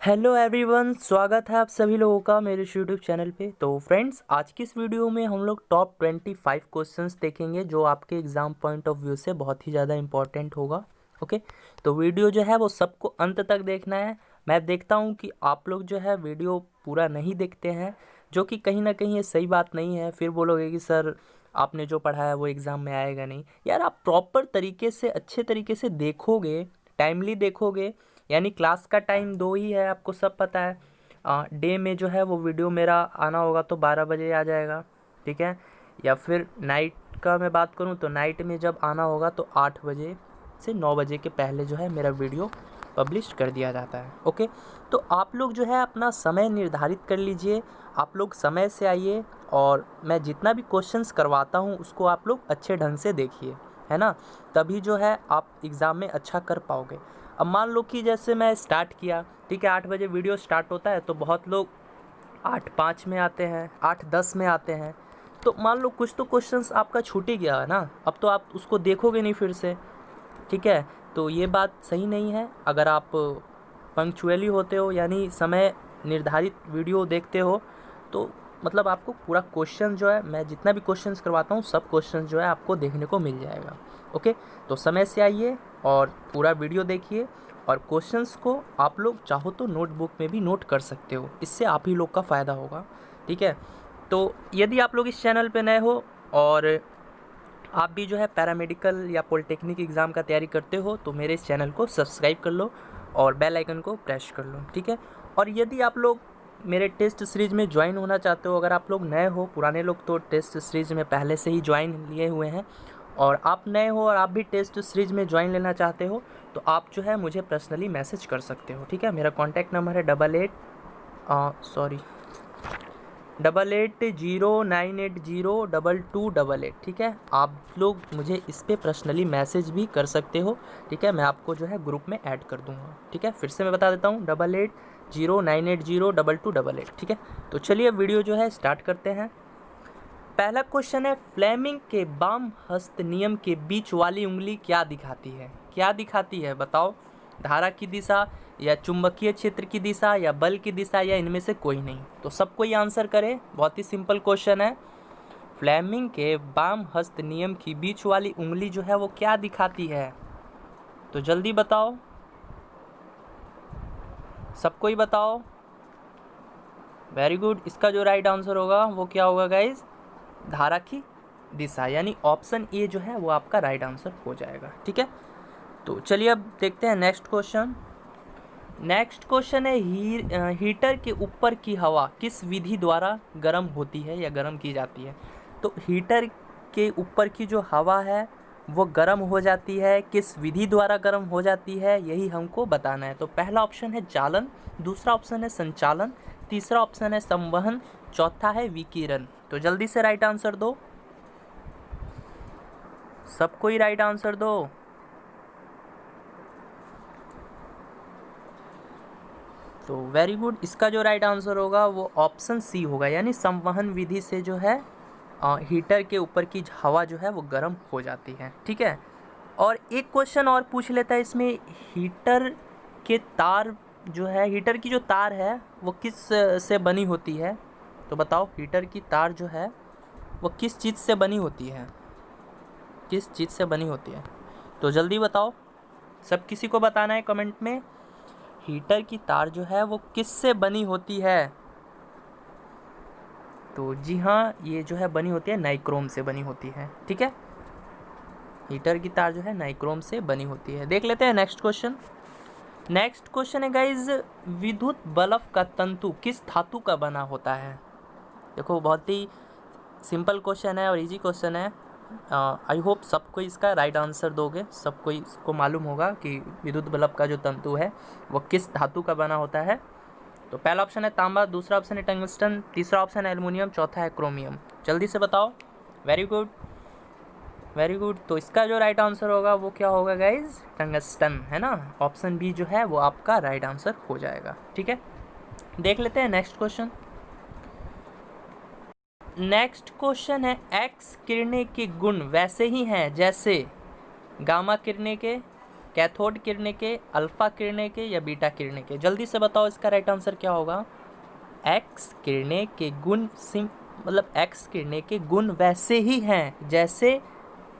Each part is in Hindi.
हेलो एवरीवन, स्वागत है आप सभी लोगों का मेरे यूट्यूब चैनल पे। तो फ्रेंड्स, आज की इस वीडियो में हम लोग टॉप 25 क्वेश्चंस देखेंगे जो आपके एग्ज़ाम पॉइंट ऑफ व्यू से बहुत ही ज़्यादा इंपॉर्टेंट होगा। ओके, तो वीडियो जो है वो सबको अंत तक देखना है। मैं देखता हूँ कि आप लोग जो है वीडियो पूरा नहीं देखते हैं, जो कि कहीं ना कहीं ये सही बात नहीं है। फिर बोलोगे कि सर आपने जो पढ़ा है वो एग्ज़ाम में आएगा नहीं। यार, आप प्रॉपर तरीके से अच्छे तरीके से देखोगे, टाइमली देखोगे, यानी क्लास का टाइम 2 ही है, आपको सब पता है। डे में जो है वो वीडियो मेरा आना होगा तो 12 बजे आ जाएगा, ठीक है। या फिर नाइट का मैं बात करूँ तो नाइट में जब आना होगा तो 8 बजे से 9 बजे के पहले जो है मेरा वीडियो पब्लिश कर दिया जाता है। ओके, तो आप लोग जो है अपना समय निर्धारित कर लीजिए, आप लोग समय से आइए और मैं जितना भी क्वेश्चंस करवाता हूँ उसको आप लोग अच्छे ढंग से देखिए, है ना। तभी जो है आप एग्ज़ाम में अच्छा कर पाओगे। अब मान लो कि जैसे मैं स्टार्ट किया, ठीक है, 8 बजे वीडियो स्टार्ट होता है तो बहुत लोग 8:05 में आते हैं, 8:10 में आते हैं। तो मान लो कुछ तो क्वेश्चंस आपका छूट ही गया है ना, अब तो आप उसको देखोगे नहीं फिर से, ठीक है। तो ये बात सही नहीं है। अगर आप पंक्चुअली होते हो, यानी समय निर्धारित वीडियो देखते हो, तो मतलब आपको पूरा क्वेश्चन जो है, मैं जितना भी क्वेश्चंस करवाता हूँ सब क्वेश्चन जो है आपको देखने को मिल जाएगा। ओके, तो समय से आइए और पूरा वीडियो देखिए, और क्वेश्चंस को आप लोग चाहो तो नोटबुक में भी नोट कर सकते हो, इससे आप ही लोग का फ़ायदा होगा, ठीक है। तो यदि आप लोग इस चैनल पे नए हो और आप भी जो है पैरामेडिकल या पॉलिटेक्निक एग्ज़ाम का तैयारी करते हो तो मेरे इस चैनल को सब्सक्राइब कर लो और बेल आइकन को प्रेस कर लो, ठीक है। और यदि आप लोग मेरे टेस्ट सीरीज़ में ज्वाइन होना चाहते हो, अगर आप लोग नए हो, पुराने लोग तो टेस्ट सीरीज़ में पहले से ही ज्वाइन लिए हुए हैं, और आप नए हो और आप भी टेस्ट सीरीज़ में ज्वाइन लेना चाहते हो, तो आप जो है मुझे पर्सनली मैसेज कर सकते हो, ठीक है। मेरा कॉन्टैक्ट नंबर है 88 ठीक है। आप लोग मुझे इस पर पर्सनली मैसेज भी कर सकते हो, ठीक है। मैं आपको जो है ग्रुप में ऐड कर दूंगा, ठीक है। फिर से मैं बता देता हूँ, 8809802288, ठीक है। तो चलिए वीडियो जो है स्टार्ट करते हैं। पहला क्वेश्चन है, फ्लेमिंग के बाम हस्त नियम के बीच वाली उंगली क्या दिखाती है? क्या दिखाती है बताओ? धारा की दिशा, या चुंबकीय क्षेत्र की दिशा, या बल की दिशा, या इनमें से कोई नहीं? तो सब कोई आंसर करे, बहुत ही सिंपल क्वेश्चन है। फ्लेमिंग के बाम हस्त नियम की बीच वाली उंगली जो है वो क्या दिखाती है? तो जल्दी बताओ, सब कोई बताओ। वेरी गुड, इसका जो राइट आंसर होगा वो क्या होगा गाइज? धारा की दिशा, यानी ऑप्शन ए जो है वो आपका राइट आंसर हो जाएगा, ठीक है। तो चलिए अब देखते हैं नेक्स्ट क्वेश्चन। नेक्स्ट क्वेश्चन है, हीटर के ऊपर की हवा किस विधि द्वारा गर्म होती है या गर्म की जाती है? तो हीटर के ऊपर की जो हवा है वो गर्म हो जाती है, किस विधि द्वारा गर्म हो जाती है, यही हमको बताना है। तो पहला ऑप्शन है चालन, दूसरा ऑप्शन है संचालन, तीसरा ऑप्शन है संवहन, चौथा है विकिरण। तो जल्दी से राइट आंसर दो, सबको ही राइट आंसर दो। तो वेरी गुड, इसका जो राइट आंसर होगा वो ऑप्शन सी होगा, यानी संवहन विधि से जो है हीटर के ऊपर की हवा जो है वो गर्म हो जाती है, ठीक है। और एक क्वेश्चन और पूछ लेता है इसमें, हीटर के तार जो है, हीटर की जो तार है वो किस से बनी होती है? तो बताओ, हीटर की तार जो है वो किस चीज़ से बनी होती है? किस चीज़ से बनी होती है? तो जल्दी बताओ, सब किसी को बताना है कमेंट में, हीटर की तार जो है वो किस से बनी होती है? तो जी हाँ, ये जो है बनी होती है नाइक्रोम से बनी होती है, ठीक है। हीटर की तार जो है नाइक्रोम से बनी होती है। देख लेते हैं नेक्स्ट क्वेश्चन। नेक्स्ट क्वेश्चन है गाइज, विद्युत बल्ब का तंतु किस धातु का बना होता है? देखो, बहुत ही सिंपल क्वेश्चन है और इजी क्वेश्चन है। आई होप सबको इसका राइट आंसर दोगे, सबको इसको मालूम होगा कि विद्युत बल्ब का जो तंतु है वो किस धातु का बना होता है। तो पहला ऑप्शन है तांबा, दूसरा ऑप्शन है टंगस्टन, तीसरा ऑप्शन है एल्युमिनियम, चौथा है क्रोमियम। जल्दी से बताओ। Very good, very good. तो इसका जो राइट आंसर होगा वो क्या होगा गाइज? टंगस्टन, है ना। ऑप्शन बी जो है वो आपका राइट आंसर हो जाएगा, ठीक है। देख लेते हैं नेक्स्ट क्वेश्चन। नेक्स्ट क्वेश्चन है, एक्स किरणें के गुण वैसे ही हैं जैसे गामा किरणें के? कैथोड किरणें के, अल्फा किरणें के या बीटा किरणें के? जल्दी से बताओ इसका राइट आंसर क्या होगा। एक्स किरणें के गुण मतलब एक्स किरणें के गुण वैसे ही हैं जैसे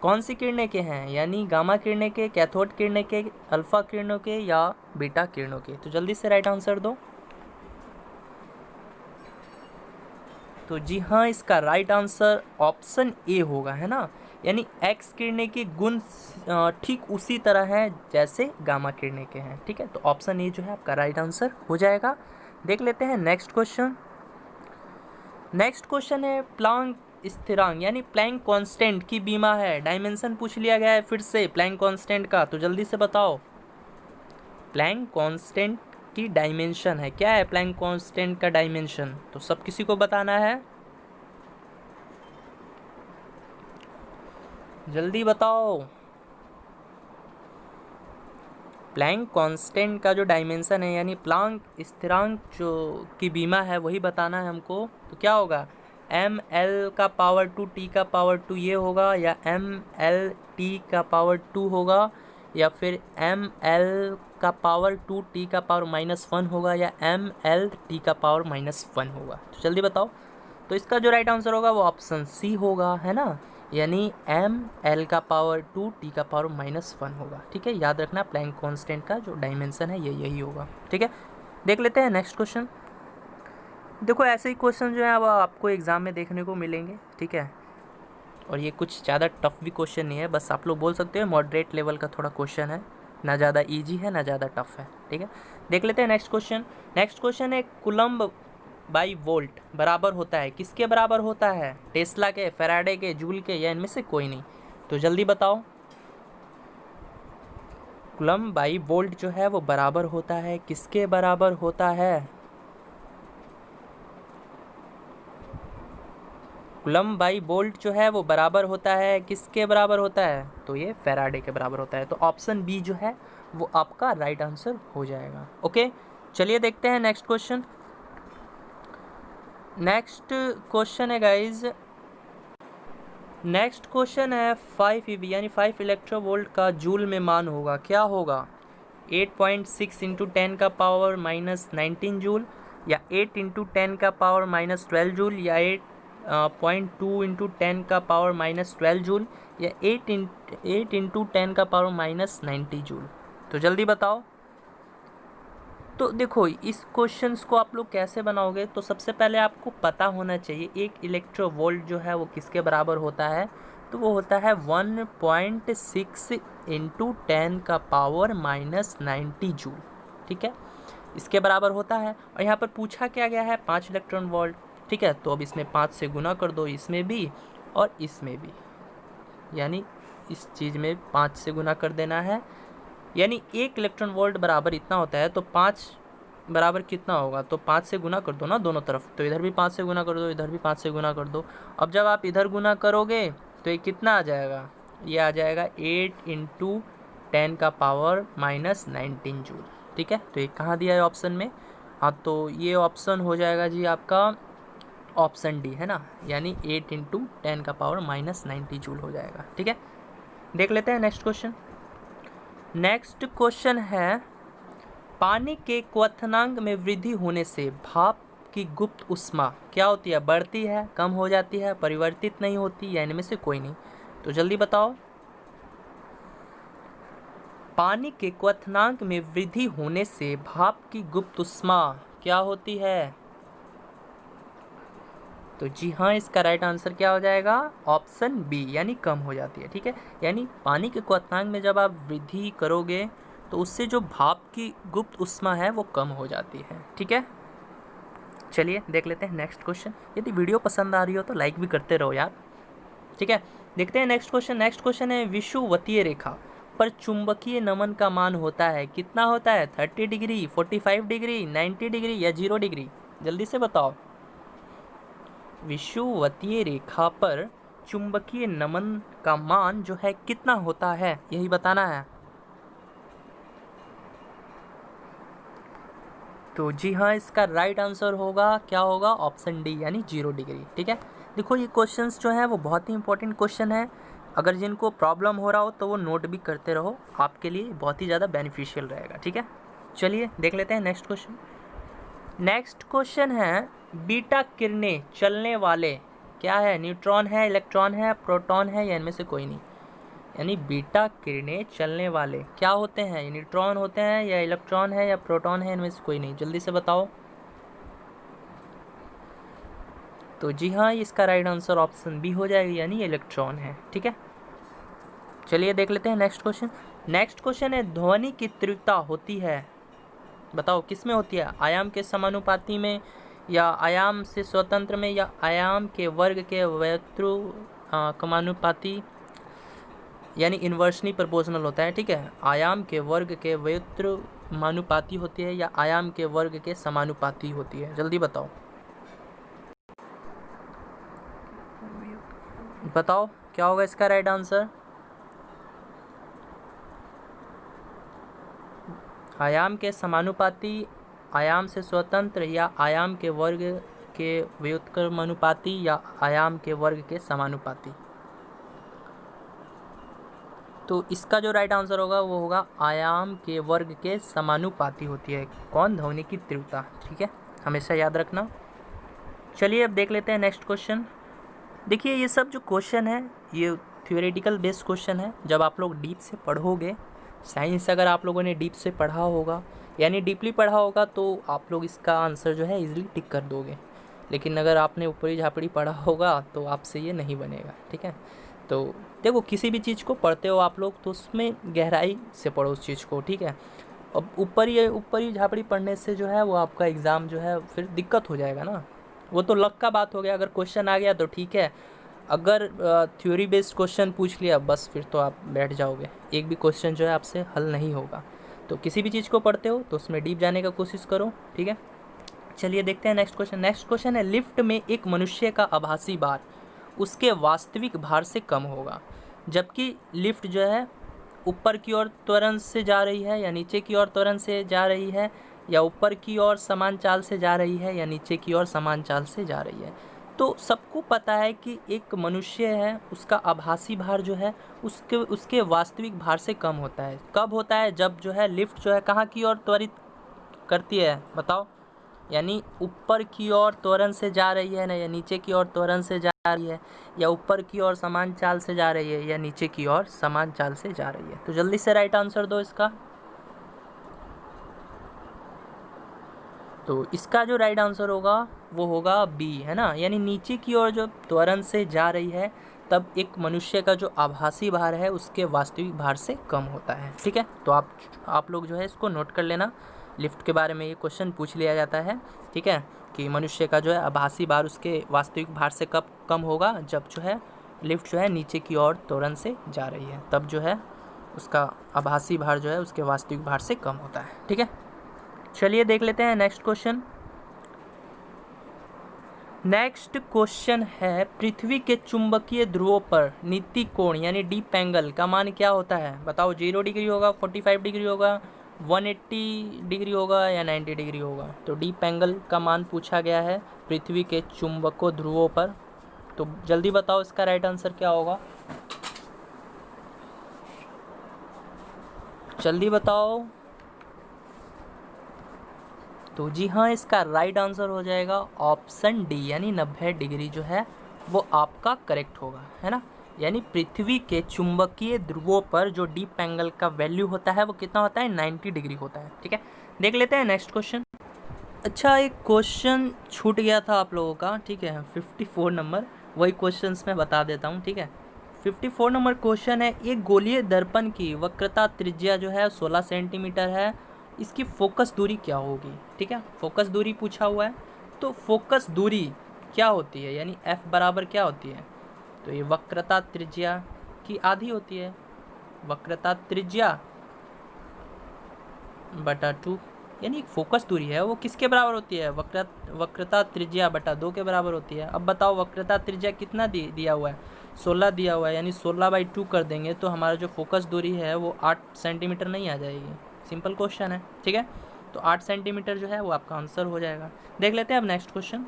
कौन सी किरणें के हैं, यानी गामा किरणें के, कैथोड किरणें के, अल्फा किरणों के या बीटा किरणों के? तो जल्दी से राइट आंसर दो। तो जी हाँ, इसका राइट आंसर ऑप्शन ए होगा, है ना। यानी एक्स किरणें के गुण ठीक उसी तरह हैं जैसे गामा किरणें के हैं, ठीक है। तो ऑप्शन ए जो है आपका राइट आंसर हो जाएगा। देख लेते हैं नेक्स्ट क्वेश्चन। नेक्स्ट क्वेश्चन है प्लांक स्थिरांक यानी प्लैंक कांस्टेंट की बीमा है। डायमेंशन पूछ लिया गया है फिर से प्लैंक कांस्टेंट का, तो जल्दी से बताओ प्लैंक कांस्टेंट की डायमेंशन है क्या है। प्लैंक कांस्टेंट का डायमेंशन तो सब किसी को बताना है, जल्दी बताओ। प्लैंक कांस्टेंट का जो डायमेंशन है यानी प्लांक स्थिरांक जो की बीमा है वही बताना है हमको। तो क्या होगा, एम एल का पावर 2 टी का पावर 2 ये होगा, या एम एल टी का पावर 2 होगा, या फिर एम एल का पावर 2 टी का पावर -1 होगा, या एम एल टी का पावर -1 होगा? तो जल्दी बताओ। तो इसका जो राइट आंसर होगा वो ऑप्शन सी होगा, है ना। यानी एम एल का पावर 2 टी का पावर -1 होगा, ठीक है। याद रखना प्लैंक कांस्टेंट का जो डायमेंशन है ये यही होगा, ठीक है। देख लेते हैं नेक्स्ट क्वेश्चन। देखो ऐसे ही क्वेश्चन जो है अब आपको एग्ज़ाम में देखने को मिलेंगे, ठीक है। और ये कुछ ज़्यादा टफ भी क्वेश्चन नहीं है, बस आप लोग बोल सकते हो मॉडरेट लेवल का थोड़ा क्वेश्चन है, ना ज़्यादा ईजी है ना ज़्यादा टफ है, ठीक है। देख लेते हैं नेक्स्ट क्वेश्चन। नेक्स्ट क्वेश्चन है कूलम्ब बाई वोल्ट बराबर होता है किसके बराबर होता है, टेस्ला के, फैराडे के, जूल के, या इनमें से कोई नहीं? तो जल्दी बताओ। कूलम्ब बाई वोल्ट जो है वो बराबर होता है किसके बराबर होता है? कूलम्ब बाई वोल्ट जो है वो बराबर होता है किसके बराबर होता है? तो ये फैराडे के बराबर होता है। तो ऑप्शन बी जो है वो आपका राइट आंसर हो जाएगा। ओके, चलिए देखते हैं नेक्स्ट क्वेश्चन। नेक्स्ट क्वेश्चन है गाइज, नेक्स्ट क्वेश्चन है 5 EV यानी 5 इलेक्ट्रोवोल्ट का जूल में मान होगा, क्या होगा? 8.6 इंटू 10 का पावर -19 जूल, या 8 इंटू 10 का पावर -12 जूल, या 8.2 इंटू 10 का पावर -12 जूल, या 8 इंटू 10 का पावर -90 जूल? तो जल्दी बताओ। तो देखो इस क्वेश्चंस को आप लोग कैसे बनाओगे, तो सबसे पहले आपको पता होना चाहिए एक इलेक्ट्रोवोल्ट जो है वो किसके बराबर होता है। तो वो होता है 1.6 इंटू 10 का पावर -90 जूल, ठीक है, इसके बराबर होता है। और यहाँ पर पूछा क्या गया है, 5 इलेक्ट्रॉन वोल्ट, ठीक है। तो अब इसमें 5 से गुना कर दो, इसमें भी और इसमें भी, यानी इस चीज़ में 5 से गुना कर देना है, यानी 1 इलेक्ट्रॉन वोल्ट बराबर इतना होता है। तो 5 बराबर कितना होगा, तो 5 से गुना कर दो ना दोनों तरफ। तो इधर भी 5 से गुना कर दो, इधर भी 5 से गुना कर दो। अब जब आप इधर गुना करोगे तो ये कितना आ जाएगा, ये आ जाएगा 8 इंटू 10 का पावर -19 जूल, ठीक है। तो ये कहाँ दिया है ऑप्शन में, हाँ तो ये ऑप्शन हो जाएगा जी आपका ऑप्शन डी, है ना। यानी 8 इंटू 10 का पावर -90 जूल हो जाएगा, ठीक है। देख लेते हैं नेक्स्ट क्वेश्चन। नेक्स्ट क्वेश्चन है पानी के क्वथनांक में वृद्धि होने से भाप की गुप्त ऊष्मा क्या होती है, बढ़ती है, कम हो जाती है, परिवर्तित नहीं होती, या इनमें से कोई नहीं? तो जल्दी बताओ। पानी के क्वथनांक में वृद्धि होने से भाप की गुप्त ऊष्मा क्या होती है? तो जी हाँ, इसका राइट आंसर क्या हो जाएगा, ऑप्शन बी, यानी कम हो जाती है, ठीक है। यानी पानी के क्वथनांक में जब आप वृद्धि करोगे तो उससे जो भाप की गुप्त ऊष्मा है वो कम हो जाती है, ठीक है। चलिए देख लेते हैं नेक्स्ट क्वेश्चन। यदि वीडियो पसंद आ रही हो तो लाइक भी करते रहो यार, ठीक है। देखते हैं नेक्स्ट क्वेश्चन। नेक्स्ट क्वेश्चन है विषुवतीय रेखा पर चुंबकीय नमन का मान होता है कितना होता है, 30 डिग्री, 45 डिग्री, 90 डिग्री, या 0 डिग्री? जल्दी से बताओ। विषुवतीय रेखा पर चुंबकीय नमन का मान जो है कितना होता है, यही बताना है। तो जी हाँ, इसका राइट आंसर होगा, क्या होगा, ऑप्शन डी, यानी 0 डिग्री, ठीक है। देखो ये क्वेश्चंस जो हैं वो बहुत ही इंपॉर्टेंट क्वेश्चन है। अगर जिनको प्रॉब्लम हो रहा हो तो वो नोट भी करते रहो, आपके लिए बहुत ही ज़्यादा बेनिफिशियल रहेगा। ठीक है, चलिए देख लेते हैं नेक्स्ट क्वेश्चन। नेक्स्ट क्वेश्चन है, बीटा किरणें चलने वाले क्या है? न्यूट्रॉन है, इलेक्ट्रॉन है, प्रोटॉन है, या इनमें से कोई नहीं। यानी बीटा किरणें चलने वाले क्या होते हैं? न्यूट्रॉन होते हैं, या इलेक्ट्रॉन है, या प्रोटॉन है, इनमें से कोई नहीं। जल्दी से बताओ। तो जी हाँ, इसका राइट आंसर ऑप्शन बी हो जाएगा, यानी इलेक्ट्रॉन है। ठीक है, चलिए देख लेते हैं नेक्स्ट क्वेश्चन। नेक्स्ट क्वेश्चन है, ध्वनि की तीव्रता होती है, बताओ किस में होती है? आयाम के समानुपाती में, या आयाम से स्वतंत्र में, या आयाम के वर्ग के व्युत्क्रमानुपाती, यानी इन्वर्सली प्रोपोर्शनल होता है। ठीक है, आयाम के वर्ग के व्युत्क्रमानुपाती होती है, या आयाम के वर्ग के समानुपाती होती है। जल्दी बताओ, बताओ क्या होगा इसका राइट आंसर? आयाम के समानुपाती, आयाम से स्वतंत्र, या आयाम के वर्ग के व्युत्क्रमानुपाती, या आयाम के वर्ग के समानुपाती। तो इसका जो राइट आंसर होगा वो होगा आयाम के वर्ग के समानुपाती होती है। कौन? ध्वनि की तीव्रता। ठीक है, हमेशा याद रखना। चलिए अब देख लेते हैं नेक्स्ट क्वेश्चन। देखिए ये सब जो क्वेश्चन है ये थ्योरेटिकल बेस्ड क्वेश्चन है। जब आप लोग डीप से पढ़ोगे, साइंस अगर आप लोगों ने डीप से पढ़ा होगा, यानी डीपली पढ़ा होगा, तो आप लोग इसका आंसर जो है इजीली टिक कर दोगे। लेकिन अगर आपने ऊपरी झापड़ी पढ़ा होगा तो आपसे ये नहीं बनेगा। ठीक है, तो देखो किसी भी चीज़ को पढ़ते हो आप लोग तो उसमें गहराई से पढ़ो उस चीज़ को। ठीक है, अब ऊपर ही झापड़ी पढ़ने से जो है वो आपका एग्ज़ाम जो है फिर दिक्कत हो जाएगा ना। वो तो लक का बात हो गया, अगर क्वेश्चन आ गया तो ठीक है, अगर थ्योरी बेस्ड क्वेश्चन पूछ लिया बस फिर तो आप बैठ जाओगे, एक भी क्वेश्चन जो है आपसे हल नहीं होगा। तो किसी भी चीज़ को पढ़ते हो तो उसमें डीप जाने का कोशिश करो। ठीक है, चलिए देखते हैं नेक्स्ट क्वेश्चन। नेक्स्ट क्वेश्चन है, लिफ्ट में एक मनुष्य का आभासी भार उसके वास्तविक भार से कम होगा, जबकि लिफ्ट जो है ऊपर की ओर त्वरण से जा रही है, या नीचे की ओर त्वरण से जा रही है, या ऊपर की ओर समान चाल से जा रही है, या नीचे की ओर समान चाल से जा रही है। तो सबको पता है कि एक मनुष्य है उसका आभासी भार जो है उसके वास्तविक भार से कम होता है। कब होता है? जब जो है लिफ्ट जो है कहाँ की ओर त्वरित करती है, बताओ। यानी ऊपर की ओर त्वरण से जा रही है ना, या नीचे की ओर त्वरण से जा रही है, या ऊपर की ओर समान चाल से जा रही है, या नीचे की ओर समान चाल से जा रही है। तो जल्दी से राइट आंसर दो इसका। तो इसका जो राइट आंसर होगा वो होगा बी, है ना। यानी नीचे की ओर जब त्वरण से जा रही है तब एक मनुष्य का जो आभासी भार है उसके वास्तविक भार से कम होता है। ठीक है, तो आप लोग जो है इसको नोट कर लेना। लिफ्ट के बारे में ये क्वेश्चन पूछ लिया जाता है। ठीक है, कि मनुष्य का जो है आभासी भार उसके वास्तविक भार से कब कम होगा? जब जो है लिफ्ट जो है नीचे की ओर त्वरण से जा रही है, तब जो है उसका आभासी भार जो है उसके वास्तविक भार से कम होता है। ठीक है, चलिए देख लेते हैं नेक्स्ट क्वेश्चन। नेक्स्ट क्वेश्चन है, पृथ्वी के चुंबकीय ध्रुवों पर नीति कोण यानी डीप एंगल का मान क्या होता है? बताओ, 0 डिग्री होगा, 45 डिग्री होगा, 180 डिग्री होगा, या 90 डिग्री होगा? तो डीप एंगल का मान पूछा गया है पृथ्वी के चुंबकों ध्रुवों पर। तो जल्दी बताओ इसका राइट आंसर क्या होगा, जल्दी बताओ। तो जी हाँ, इसका राइट आंसर हो जाएगा ऑप्शन डी, यानी 90 डिग्री जो है वो आपका करेक्ट होगा, है ना। यानी पृथ्वी के चुंबकीय ध्रुवों पर जो डीप एंगल का वैल्यू होता है वो कितना होता है? 90 डिग्री होता है। ठीक है, देख लेते हैं नेक्स्ट क्वेश्चन। अच्छा, एक क्वेश्चन छूट गया था आप लोगों का। ठीक है, 54 नंबर, वही क्वेश्चन मैं बता देता हूँ। ठीक है, 54 नंबर क्वेश्चन है, एक गोलीय दर्पण की वक्रता त्रिज्या जो है 16 सेंटीमीटर है, इसकी फोकस दूरी क्या होगी? ठीक है, फोकस दूरी पूछा हुआ है। तो फोकस दूरी क्या होती है? यानी f बराबर क्या होती है? तो ये वक्रता त्रिज्या की आधी होती है, वक्रता त्रिज्या बटा 2, यानी फोकस दूरी है वो किसके बराबर होती है? वक्रता त्रिज्या बटा 2 के बराबर होती है। अब बताओ वक्रता त्रिज्या कितना दिया हुआ है? 16 दिया हुआ है, यानी 16/2 कर देंगे तो हमारा जो फोकस दूरी है वो 8 सेंटीमीटर नहीं आ जाएगी। सिंपल क्वेश्चन है। ठीक है, तो 8 सेंटीमीटर जो है वो आपका आंसर हो जाएगा। देख लेते हैं अब नेक्स्ट क्वेश्चन।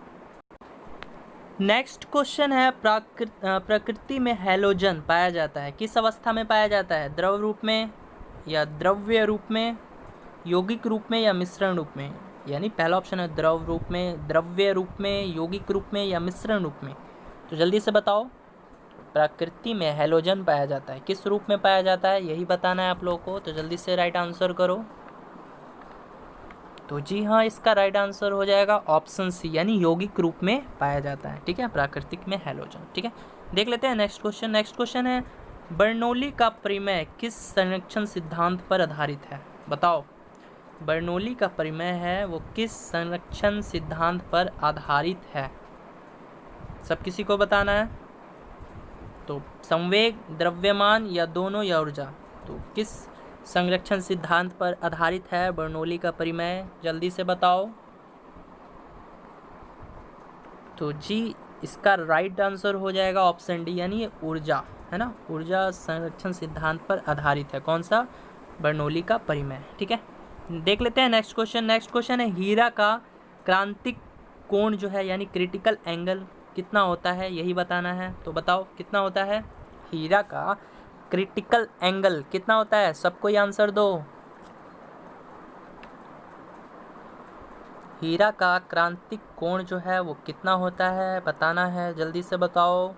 नेक्स्ट क्वेश्चन है प्रकृति में हैलोजन पाया जाता है किस अवस्था में पाया जाता है? द्रव रूप में या द्रव्य रूप में, यौगिक रूप में या मिश्रण रूप में? यानी पहला ऑप्शन है द्रव रूप में, द्रव्य रूप में, यौगिक रूप में या मिश्रण रूप में। तो जल्दी से बताओ, प्रकृति में हैलोजन पाया जाता है किस रूप में पाया जाता है, यही बताना है आप लोगों को। तो जल्दी से राइट आंसर करो। तो जी हाँ, इसका राइट आंसर हो जाएगा ऑप्शन सी, यानी यौगिक रूप में पाया जाता है। ठीक है, प्राकृतिक में हैलोजन। ठीक है, देख लेते हैं नेक्स्ट क्वेश्चन। नेक्स्ट क्वेश्चन है बर्नौली का प्रमेय किस संरक्षण सिद्धांत पर आधारित है? बताओ, बर्नौली का प्रमेय है वो किस संरक्षण सिद्धांत पर आधारित है? सब किसी को बताना है। तो संवेग, द्रव्यमान या दोनों या ऊर्जा? तो किस संरक्षण सिद्धांत पर आधारित है बर्नौली का प्रमेय? जल्दी से बताओ। तो जी, इसका राइट आंसर हो जाएगा ऑप्शन डी, यानी ये ऊर्जा है ना, ऊर्जा संरक्षण सिद्धांत पर आधारित है। कौन सा? बर्नौली का प्रमेय। ठीक है, देख लेते हैं नेक्स्ट क्वेश्चन। नेक्स्ट क्वेश्चन है हीरा का क्रांतिक कोण जो है यानी क्रिटिकल एंगल कितना होता है, यही बताना है। तो बताओ कितना होता है हीरा का क्रिटिकल एंगल कितना होता है? सबको आंसर दो। हीरा का क्रांतिक कोण जो है वो कितना होता है, बताना है, जल्दी से बताओ।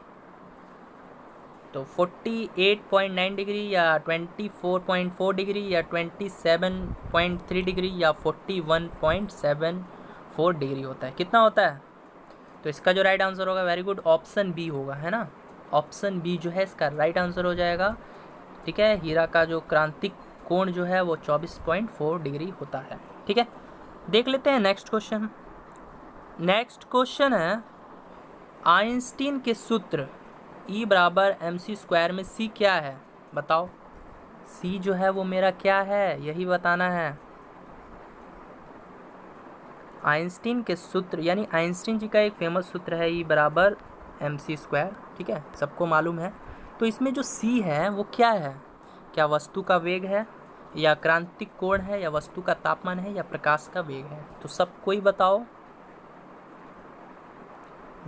तो 48.9 डिग्री या 24.4 डिग्री या 27.3 डिग्री या 41.74 डिग्री होता है। कितना होता है? तो इसका जो राइट आंसर होगा, वेरी गुड, ऑप्शन बी होगा, है ना। ऑप्शन बी जो है इसका राइट आंसर हो जाएगा। ठीक है, हीरा का जो क्रांतिक कोण जो है वो 24.4 डिग्री होता है। ठीक है, देख लेते हैं नेक्स्ट क्वेश्चन। नेक्स्ट क्वेश्चन है आइंस्टीन के सूत्र E बराबर mc² में c क्या है? बताओ, c जो है वो मेरा क्या है, यही बताना है। आइंस्टीन के सूत्र, यानी आइंस्टीन जी का एक फेमस सूत्र है E बराबर mc²। ठीक है, सबको मालूम है। तो इसमें जो c है वो क्या है? क्या वस्तु का वेग है, या क्रांतिक कोण है, या वस्तु का तापमान है, या प्रकाश का वेग है? तो सब कोई बताओ,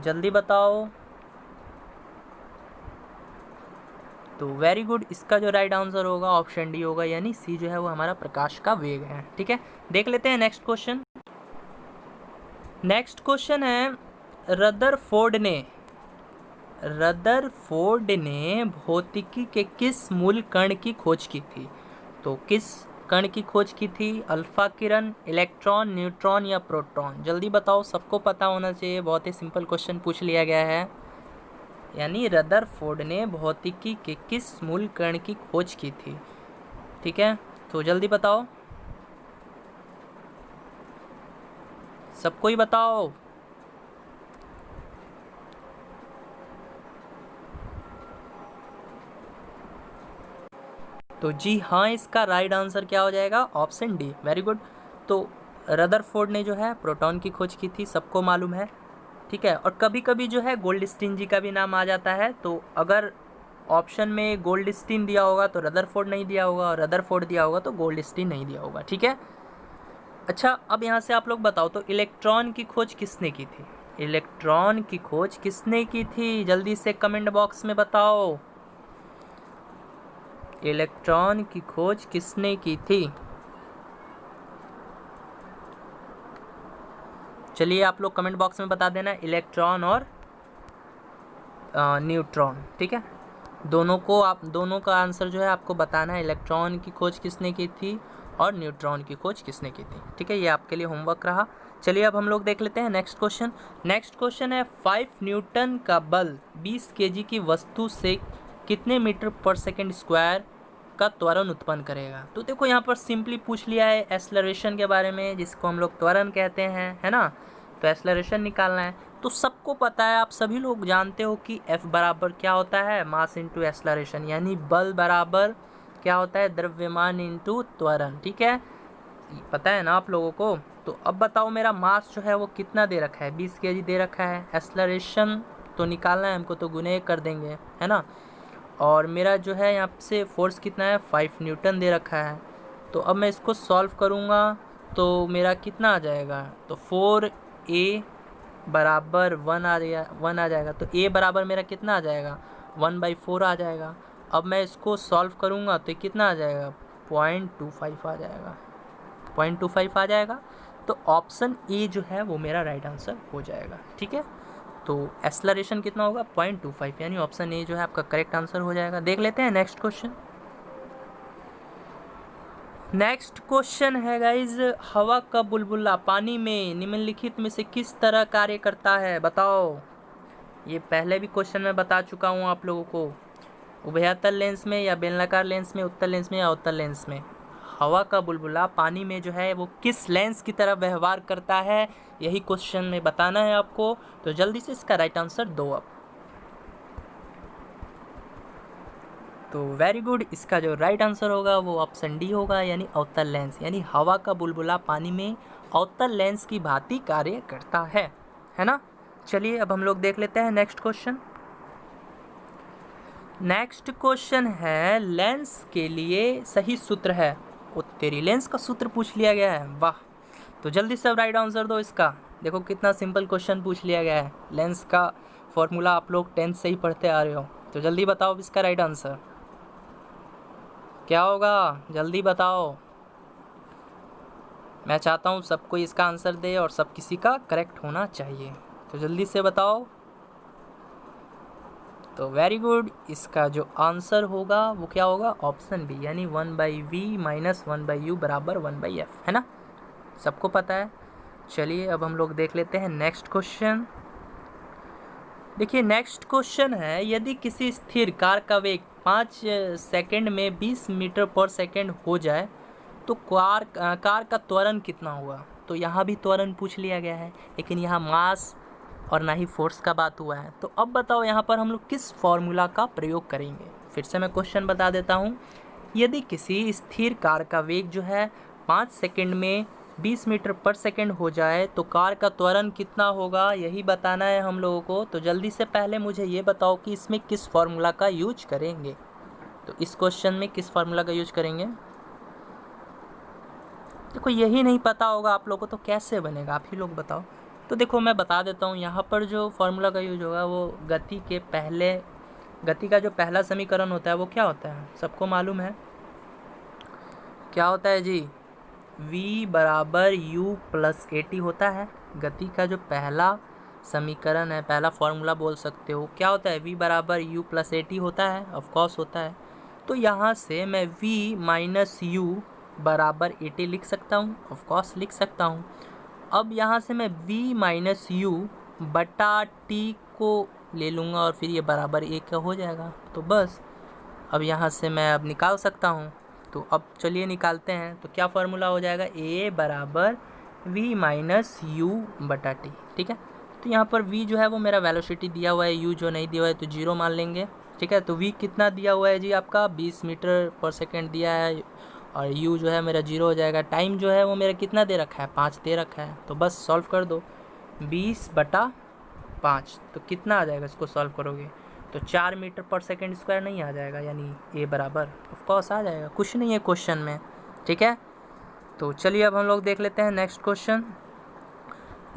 जल्दी बताओ। तो वेरी गुड, इसका जो राइट आंसर होगा ऑप्शन डी होगा, यानी सी जो है वो हमारा प्रकाश का वेग है। ठीक है, देख लेते हैं नेक्स्ट क्वेश्चन। नेक्स्ट क्वेश्चन है रदरफोर्ड ने भौतिकी के किस मूल कण की खोज की थी? तो किस कण की खोज की थी? अल्फा किरण, इलेक्ट्रॉन, न्यूट्रॉन या प्रोटॉन? जल्दी बताओ, सबको पता होना चाहिए, बहुत ही सिंपल क्वेश्चन पूछ लिया गया है। यानी रदरफोर्ड ने भौतिकी के किस मूल कण की खोज की थी? ठीक है, तो जल्दी बताओ, सबको ही बताओ। तो जी हाँ, इसका राइट आंसर क्या हो जाएगा? Option D, very good. तो रदरफोर्ड ने जो है प्रोटॉन की खोज की थी, सबको मालूम है। ठीक है, और कभी कभी जो है गोल्डस्टीन जी का भी नाम आ जाता है। तो अगर ऑप्शन में गोल्डस्टीन दिया होगा तो रदरफोर्ड नहीं दिया होगा, और रदरफोर्ड दिया होगा तो गोल्डस्टीन नहीं दिया होगा। ठीक है, अच्छा, अब यहाँ से आप लोग बताओ, तो इलेक्ट्रॉन की खोज किसने की थी? इलेक्ट्रॉन की खोज किसने की थी? जल्दी से कमेंट बॉक्स में बताओ, इलेक्ट्रॉन की खोज किसने की थी? चलिए आप लोग कमेंट बॉक्स में बता देना, इलेक्ट्रॉन और न्यूट्रॉन। ठीक है, दोनों का आंसर जो है आपको बताना है, इलेक्ट्रॉन की खोज किसने की थी और न्यूट्रॉन की खोज किसने की थी। ठीक है, ये आपके लिए होमवर्क रहा। चलिए अब हम लोग देख लेते हैं नेक्स्ट क्वेश्चन। नेक्स्ट क्वेश्चन है 5 न्यूटन का बल 20 kg की वस्तु से कितने मीटर पर सेकेंड स्क्वायर का त्वरण उत्पन्न करेगा? तो देखो, यहाँ पर सिंपली पूछ लिया है एक्सेलरेशन के बारे में, जिसको हम लोग त्वरण कहते हैं, है ना। तो एक्सेलरेशन निकालना है। तो सबको पता है, आप सभी लोग जानते हो कि F बराबर क्या होता है? मास इंटू एक्सेलरेशन, यानी बल बराबर क्या होता है? द्रव्यमान इंटू त्वरण। ठीक है, पता है ना आप लोगों को। तो अब बताओ, मेरा मास जो है वो कितना दे रखा है? 20 kg दे रखा है। एक्सेलरेशन तो निकालना है हमको, तो गुने कर देंगे, है ना। और मेरा जो है यहाँ से फोर्स कितना है? 5 न्यूटन दे रखा है। तो अब मैं इसको सॉल्व करूँगा तो मेरा कितना आ जाएगा? तो 4a बराबर 1 आ जाएगा, तो a बराबर मेरा कितना आ जाएगा, 1/4 आ जाएगा। अब मैं इसको सॉल्व करूँगा तो कितना आ जाएगा, 0.25 आ जाएगा, 0.25 आ जाएगा। तो ऑप्शन ए जो है वो मेरा राइट आंसर हो जाएगा। ठीक है, तो एक्सेलरेशन कितना होगा, 0.25, यानी ऑप्शन ए जो है आपका करेक्ट आंसर हो जाएगा। देख लेते हैं नेक्स्ट क्वेश्चन। नेक्स्ट क्वेश्चन है गाइज, हवा का बुलबुला पानी में निम्नलिखित में से किस तरह कार्य करता है, बताओ। ये पहले भी क्वेश्चन में बता चुका हूँ आप लोगों को, उभयतल लेंस में या बेलनाकार लेंस में, उत्तल लेंस में या अवतल लेंस में, हवा का बुलबुला पानी में जो है वो किस लेंस की तरह व्यवहार करता है, यही क्वेश्चन में बताना है आपको। तो जल्दी से इसका राइट आंसर दो आप। तो वेरी गुड, इसका जो राइट आंसर होगा वो ऑप्शन डी होगा, यानी अवतल लेंस, यानी हवा का बुलबुला पानी में अवतल लेंस की भांति कार्य करता है ना। चलिए अब हम लोग देख लेते हैं नेक्स्ट क्वेश्चन। नेक्स्ट क्वेश्चन है, लेंस के लिए सही सूत्र है, वो तेरी लेंस का सूत्र पूछ लिया गया है, वाह। तो जल्दी से अब राइट आंसर दो इसका। देखो कितना सिंपल क्वेश्चन पूछ लिया गया है, लेंस का फॉर्मूला आप लोग 10th से ही पढ़ते आ रहे हो। तो जल्दी बताओ इसका राइट आंसर क्या होगा, जल्दी बताओ। मैं चाहता हूँ सब कोई इसका आंसर दे और सब किसी का करेक्ट होना चाहिए, तो जल्दी से बताओ। तो वेरी गुड, इसका जो आंसर होगा वो क्या होगा, ऑप्शन बी, यानी 1/v - 1/u बराबर 1/f, है ना, सबको पता है। चलिए अब हम लोग देख लेते हैं नेक्स्ट क्वेश्चन। देखिए नेक्स्ट क्वेश्चन है, यदि किसी स्थिर कार का वेग 5 सेकंड में 20 मीटर पर सेकंड हो जाए तो कार का त्वरण कितना हुआ। तो यहाँ भी त्वरण पूछ लिया गया है, लेकिन यहाँ मास और ना ही फोर्स का बात हुआ है। तो अब बताओ यहाँ पर हम लोग किस फॉर्मूला का प्रयोग करेंगे। फिर से मैं क्वेश्चन बता देता हूँ, यदि किसी स्थिर कार का वेग जो है 5 सेकंड में 20 मीटर पर सेकंड हो जाए तो कार का त्वरण कितना होगा, यही बताना है हम लोगों को। तो जल्दी से पहले मुझे ये बताओ कि इसमें किस फार्मूला का यूज करेंगे। तो इस क्वेश्चन में किस फार्मूला का यूज करेंगे, देखो यही नहीं पता होगा आप लोगों को तो कैसे बनेगा, आप ही लोग बताओ। तो देखो मैं बता देता हूँ, यहाँ पर जो फार्मूला का यूज होगा वो गति का जो पहला समीकरण होता है वो क्या होता है, सबको मालूम है क्या होता है जी, v बराबर u प्लस at होता है। गति का जो पहला समीकरण है, पहला फॉर्मूला बोल सकते हो, क्या होता है, v बराबर u प्लस at होता है, ऑफकोर्स होता है। तो यहाँ से मैं v माइनस u बराबर at लिख सकता हूँ, ऑफकोर्स लिख सकता हूँ। अब यहाँ से मैं v माइनस u बटा t को ले लूँगा और फिर ये बराबर a का हो जाएगा। तो बस अब यहाँ से मैं अब निकाल सकता हूँ। तो अब चलिए निकालते हैं। तो क्या फार्मूला हो जाएगा, a बराबर v माइनस u बटा टी, ठीक है। तो यहाँ पर v जो है वो मेरा वेलोसिटी दिया हुआ है, u जो नहीं दिया हुआ है तो 0 मान लेंगे, ठीक है। तो v कितना दिया हुआ है जी, आपका 20 मीटर पर सेकेंड दिया है, और u जो है मेरा 0 हो जाएगा। टाइम जो है वो मेरा कितना दे रखा है, 5 दे रखा है। तो बस सॉल्व कर दो, 20/5, तो कितना आ जाएगा इसको सॉल्व करोगे तो 4 मीटर पर सेकेंड स्क्वायर नहीं आ जाएगा, यानी a बराबर ऑफकोर्स आ जाएगा, कुछ नहीं है क्वेश्चन में, ठीक है। तो चलिए अब हम लोग देख लेते हैं नेक्स्ट क्वेश्चन।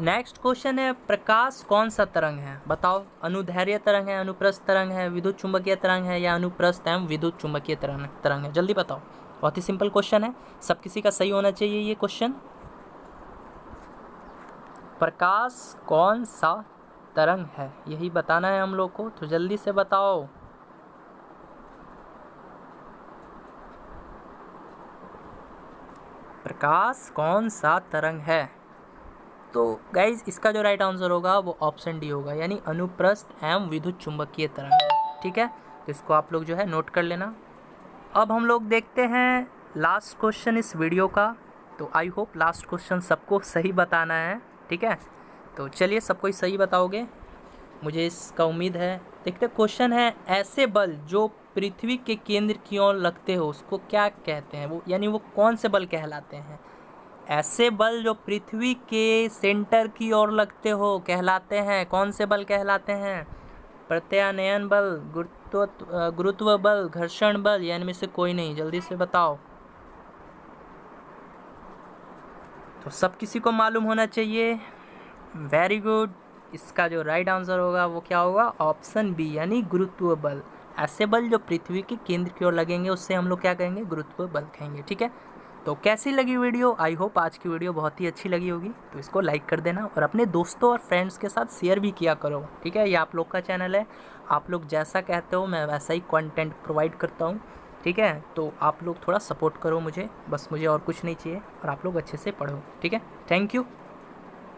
नेक्स्ट क्वेश्चन है, प्रकाश कौन सा तरंग है, बताओ। अनुदैर्घ्य तरंग है, अनुप्रस्थ तरंग है, विद्युत चुंबकीय तरंग है, या अनुप्रस्थ एवं विद्युत चुंबकीय तरंग है, जल्दी बताओ। बहुत ही सिंपल क्वेश्चन है, सब किसी का सही होना चाहिए ये क्वेश्चन। प्रकाश कौन सा तरंग है, यही बताना है हम लोग को, तो जल्दी से बताओ। प्रकाश कौन सा तरंग है। तो गाइज इसका जो राइट आंसर होगा वो ऑप्शन डी होगा, यानी अनुप्रस्थ एवं विद्युत चुंबकीय तरंग, ठीक है। तो इसको आप लोग जो है नोट कर लेना। अब हम लोग देखते हैं लास्ट क्वेश्चन इस वीडियो का। तो आई होप लास्ट क्वेश्चन सबको सही बताना है, ठीक है। तो चलिए सबको सही बताओगे, मुझे इसका उम्मीद है। देखते क्वेश्चन है, ऐसे बल जो पृथ्वी के केंद्र की ओर लगते हो उसको क्या कहते हैं, वो यानी वो कौन से बल कहलाते हैं। ऐसे बल जो पृथ्वी के सेंटर की ओर लगते हो कहलाते हैं, कौन से बल कहलाते हैं, प्रत्यानयन बल, गुरुत्व बल, घर्षण बल, या इनमें से कोई नहीं, जल्दी से बताओ। तो सब किसी को मालूम होना चाहिए, वेरी गुड। इसका जो राइट आंसर होगा वो क्या होगा, ऑप्शन बी यानी गुरुत्व बल। ऐसे बल जो पृथ्वी के केंद्र की ओर लगेंगे उससे हम लोग क्या कहेंगे, गुरुत्व बल कहेंगे। ठीक है, तो कैसी लगी वीडियो, आई होप आज की वीडियो बहुत ही अच्छी लगी होगी। तो इसको लाइक कर देना और अपने दोस्तों और फ्रेंड्स के साथ शेयर भी किया करो। ठीक है, ये आप लोग का चैनल है, आप लोग जैसा कहते हो मैं वैसा ही कंटेंट प्रोवाइड करता हूँ। ठीक है, तो आप लोग थोड़ा सपोर्ट करो मुझे, बस मुझे और कुछ नहीं चाहिए, और आप लोग अच्छे से पढ़ो। ठीक है, थैंक यू।